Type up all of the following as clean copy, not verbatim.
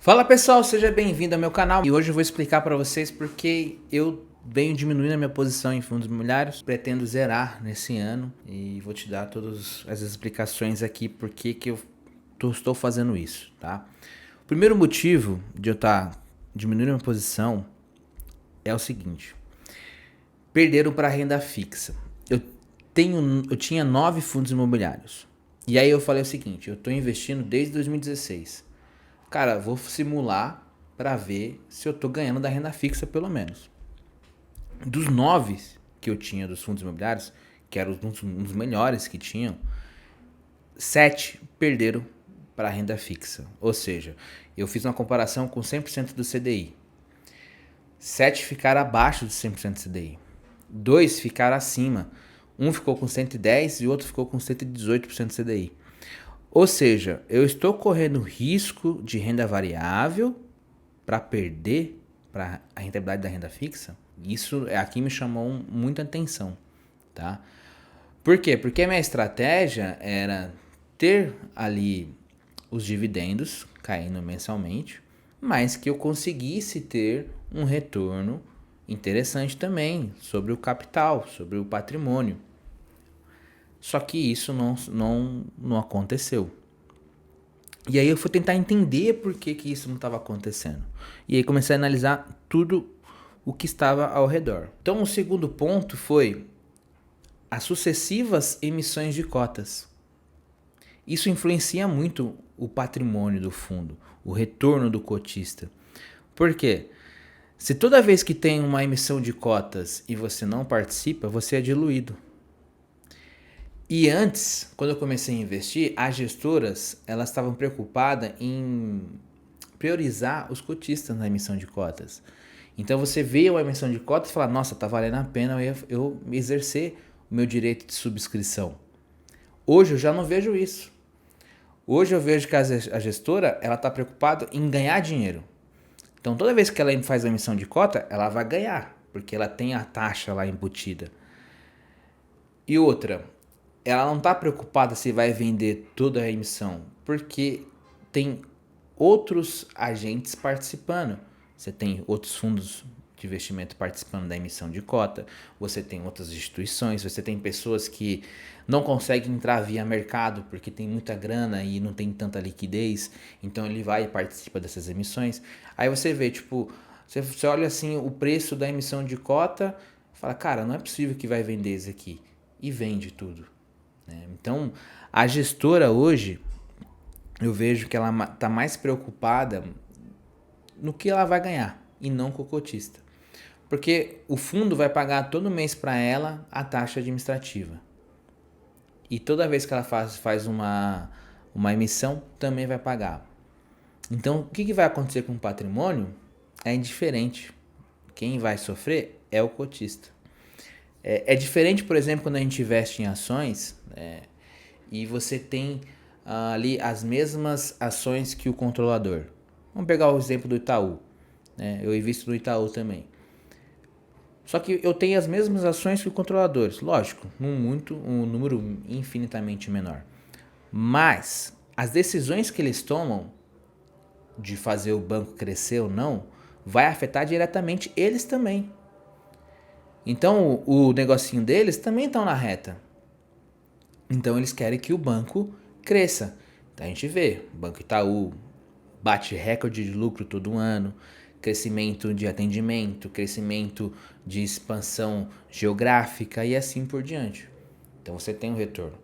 Fala pessoal, seja bem-vindo ao meu canal e hoje eu vou explicar para vocês porque eu venho diminuindo a minha posição em fundos imobiliários, pretendo zerar nesse ano e vou te dar todas as explicações aqui porque que eu estou fazendo isso, tá? O primeiro motivo de eu estar diminuindo a minha posição é o seguinte: perderam para renda fixa. Eu tinha 9 fundos imobiliários e aí eu falei o seguinte: eu estou investindo desde 2016. Cara, vou simular para ver se eu tô ganhando da renda fixa pelo menos. Dos 9 que eu tinha dos fundos imobiliários, que eram um dos melhores que tinham, 7 perderam para a renda fixa. Ou seja, eu fiz uma comparação com 100% do CDI. 7 ficaram abaixo de 100% do CDI. 2 ficaram acima. Um ficou com 110 e o outro ficou com 118% do CDI. Ou seja, eu estou correndo risco de renda variável para perder para a rentabilidade da renda fixa. Isso aqui me chamou muita atenção, tá? Por quê? Porque a minha estratégia era ter ali os dividendos caindo mensalmente, mas que eu conseguisse ter um retorno interessante também sobre o capital, sobre o patrimônio. Só que isso não aconteceu. E aí eu fui tentar entender por que isso não estava acontecendo. E aí comecei a analisar tudo o que estava ao redor. Então o segundo ponto foi as sucessivas emissões de cotas. Isso influencia muito o patrimônio do fundo, o retorno do cotista. Por quê? Se toda vez que tem uma emissão de cotas e você não participa, você é diluído. E antes, quando eu comecei a investir, as gestoras elas estavam preocupadas em priorizar os cotistas na emissão de cotas. Então você vê uma emissão de cotas e fala, nossa, tá valendo a pena eu exercer o meu direito de subscrição. Hoje eu já não vejo isso. Hoje eu vejo que a gestora ela está preocupada em ganhar dinheiro. Então toda vez que ela faz a emissão de cota, ela vai ganhar, porque ela tem a taxa lá embutida. E outra, ela não está preocupada se vai vender toda a emissão, porque tem outros agentes participando. Você tem outros fundos de investimento participando da emissão de cota, você tem outras instituições, você tem pessoas que não conseguem entrar via mercado porque tem muita grana e não tem tanta liquidez, então ele vai e participa dessas emissões. Aí você vê, tipo, você olha assim o preço da emissão de cota, fala, cara, não é possível que vai vender isso aqui. E vende tudo. Então, a gestora hoje, eu vejo que ela está mais preocupada no que ela vai ganhar e não com o cotista. Porque o fundo vai pagar todo mês para ela a taxa administrativa. E toda vez que ela faz uma emissão, também vai pagar. Então, o que vai acontecer com o patrimônio é indiferente. Quem vai sofrer é o cotista. É diferente, por exemplo, quando a gente investe em ações e você tem ali as mesmas ações que o controlador. Vamos pegar o exemplo do Itaú. Eu invisto no Itaú também. Só que eu tenho as mesmas ações que os controladores. Lógico, um número infinitamente menor. Mas as decisões que eles tomam de fazer o banco crescer ou não vai afetar diretamente eles também. Então o negocinho deles também estão na reta. Então eles querem que o banco cresça. Então a gente vê, o Banco Itaú bate recorde de lucro todo ano, crescimento de atendimento, crescimento de expansão geográfica e assim por diante. Então você tem um retorno.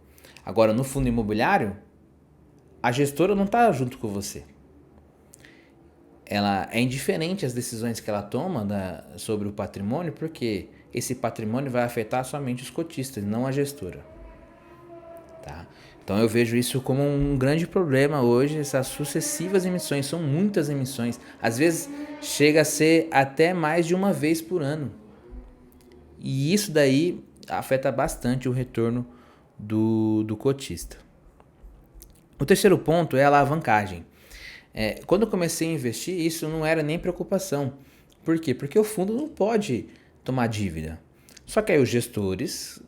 Agora no fundo imobiliário, a gestora não está junto com você. Ela é indiferente às decisões que ela toma sobre o patrimônio, porque esse patrimônio vai afetar somente os cotistas, não a gestora. Tá? Então eu vejo isso como um grande problema hoje, essas sucessivas emissões, são muitas emissões, às vezes chega a ser até mais de uma vez por ano. E isso daí afeta bastante o retorno do cotista. O terceiro ponto é a alavancagem. Quando eu comecei a investir, isso não era nem preocupação. Por quê? Porque o fundo não pode tomar dívida. Só que aí os gestores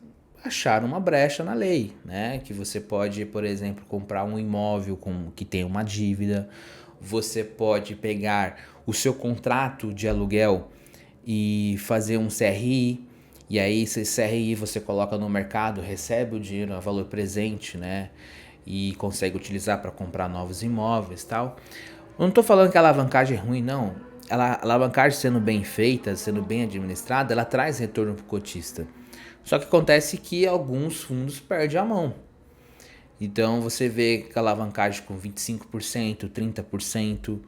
acharam uma brecha na lei, né? Que você pode, por exemplo, comprar um imóvel que tem uma dívida, você pode pegar o seu contrato de aluguel e fazer um CRI, e aí esse CRI você coloca no mercado, recebe o dinheiro a valor presente, né? E consegue utilizar para comprar novos imóveis e tal. Eu não estou falando que a alavancagem é ruim, não. A alavancagem sendo bem feita, sendo bem administrada, ela traz retorno para o cotista. Só que acontece que alguns fundos perdem a mão. Então você vê que a alavancagem com 25%, 30%,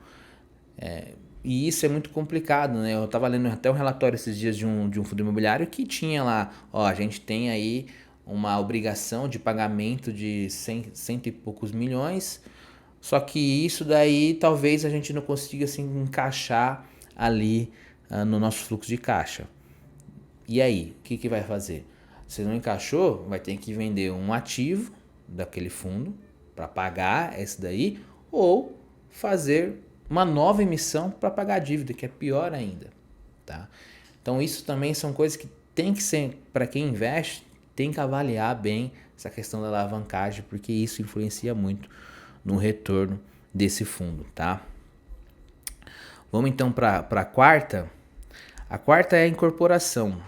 e isso é muito complicado, né? Eu estava lendo até um relatório esses dias de um fundo imobiliário que tinha lá, ó, a gente tem aí uma obrigação de pagamento de cento e poucos milhões, só que isso daí talvez a gente não consiga assim encaixar ali no nosso fluxo de caixa. E aí, o que vai fazer? Se não encaixou, vai ter que vender um ativo daquele fundo para pagar esse daí, ou fazer uma nova emissão para pagar a dívida, que é pior ainda, tá? Então isso também são coisas que tem que ser, para quem investe, tem que avaliar bem essa questão da alavancagem, porque isso influencia muito no retorno desse fundo, tá? Vamos então para a quarta. A quarta é a incorporação.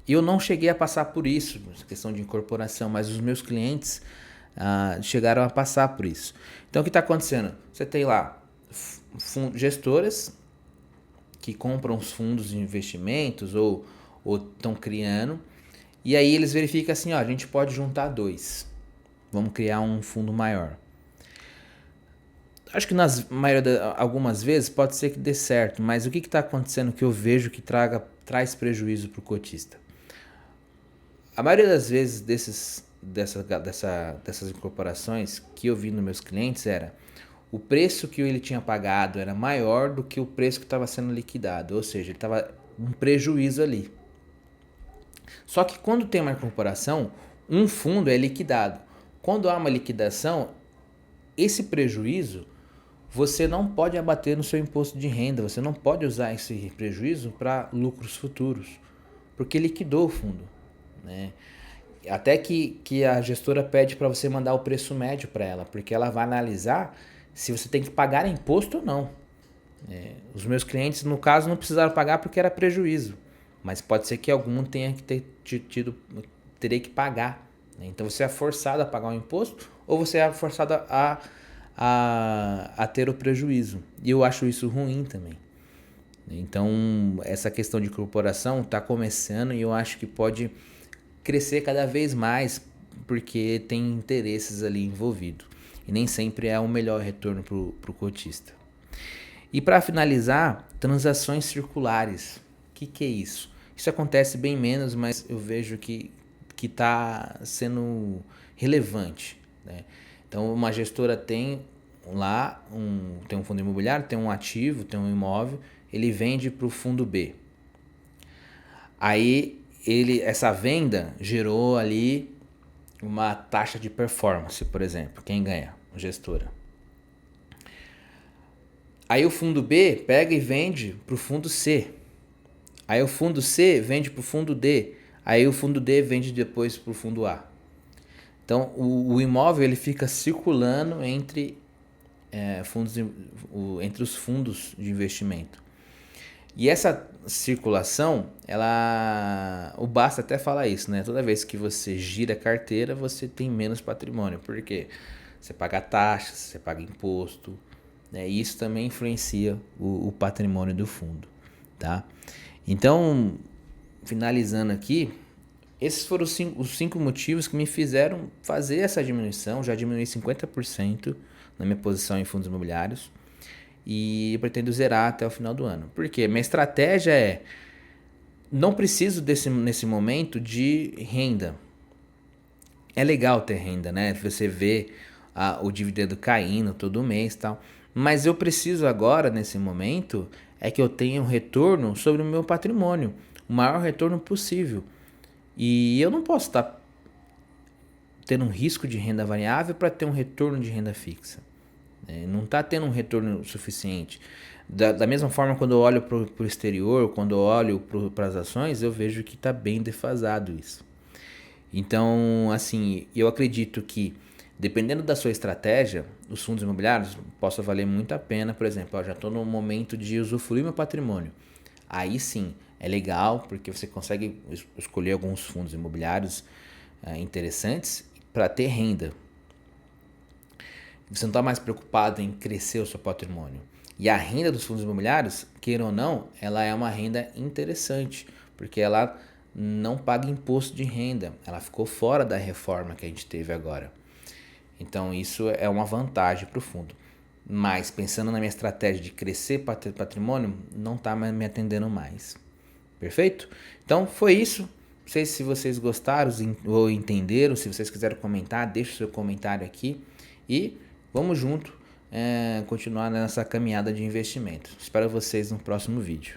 Eu não cheguei a passar por isso, essa questão de incorporação, mas os meus clientes chegaram a passar por isso. Então o que está acontecendo? Você tem lá gestoras que compram os fundos de investimentos ou estão criando, e aí eles verificam assim, ó, a gente pode juntar dois, vamos criar um fundo maior. Acho que algumas vezes pode ser que dê certo, mas o que está acontecendo que eu vejo que traz prejuízo para o cotista? A maioria das vezes dessas incorporações que eu vi nos meus clientes era o preço que ele tinha pagado era maior do que o preço que estava sendo liquidado, ou seja, ele estava um prejuízo ali. Só que quando tem uma incorporação, um fundo é liquidado. Quando há uma liquidação, esse prejuízo você não pode abater no seu imposto de renda, você não pode usar esse prejuízo para lucros futuros, porque liquidou o fundo, né? Até que a gestora pede para você mandar o preço médio para ela, porque ela vai analisar se você tem que pagar imposto ou não. Os meus clientes, no caso, não precisaram pagar porque era prejuízo, mas pode ser que algum tenha que teria que pagar, né? Então você é forçado a pagar o imposto ou você é forçado a ter o prejuízo. E eu acho isso ruim também. Então essa questão de corporação está começando e eu acho que pode crescer cada vez mais porque tem interesses ali envolvidos. E nem sempre é o melhor retorno para o cotista. E para finalizar, transações circulares. O que é isso? Isso acontece bem menos, mas eu vejo que está sendo relevante, né? Então uma gestora tem lá tem um fundo imobiliário, tem um ativo, tem um imóvel, ele vende para o fundo B. Aí essa venda gerou ali uma taxa de performance, por exemplo. Quem ganha? A gestora. Aí o fundo B pega e vende para o fundo C. Aí o fundo C vende para o fundo D. Aí o fundo D vende depois para o fundo A. Então o imóvel ele fica circulando entre os fundos de investimento. E essa circulação, o Basta até fala isso, né? Toda vez que você gira a carteira, você tem menos patrimônio. Por quê? Você paga taxas, você paga imposto, né? E isso também influencia o patrimônio do fundo, tá? Então, finalizando aqui, esses foram os cinco motivos que me fizeram fazer essa diminuição. Já diminui 50% na minha posição em fundos imobiliários. E eu pretendo zerar até o final do ano. Por quê? Minha estratégia é: não preciso nesse momento de renda. É legal ter renda, né? Você vê o dividendo caindo todo mês e tal. Mas eu preciso agora, nesse momento, é que eu tenha um retorno sobre o meu patrimônio. O maior retorno possível. E eu não posso estar tendo um risco de renda variável para ter um retorno de renda fixa. Não está tendo um retorno suficiente. Da mesma forma, quando eu olho para o exterior, quando eu olho para as ações, eu vejo que está bem defasado isso. Então, assim, eu acredito que Dependendo da sua estratégia, os fundos imobiliários possam valer muito a pena. Por exemplo, eu já estou no momento de usufruir meu patrimônio. Aí sim, é legal porque você consegue escolher alguns fundos imobiliários interessantes para ter renda. Você não está mais preocupado em crescer o seu patrimônio. E a renda dos fundos imobiliários, queira ou não, ela é uma renda interessante, porque ela não paga imposto de renda. Ela ficou fora da reforma que a gente teve agora. Então isso é uma vantagem para o fundo. Mas pensando na minha estratégia de crescer patrimônio, não está me atendendo mais. Perfeito? Então foi isso. Não sei se vocês gostaram ou entenderam. Se vocês quiserem comentar, deixe o seu comentário aqui. E vamos junto continuar nessa caminhada de investimento. Espero vocês no próximo vídeo.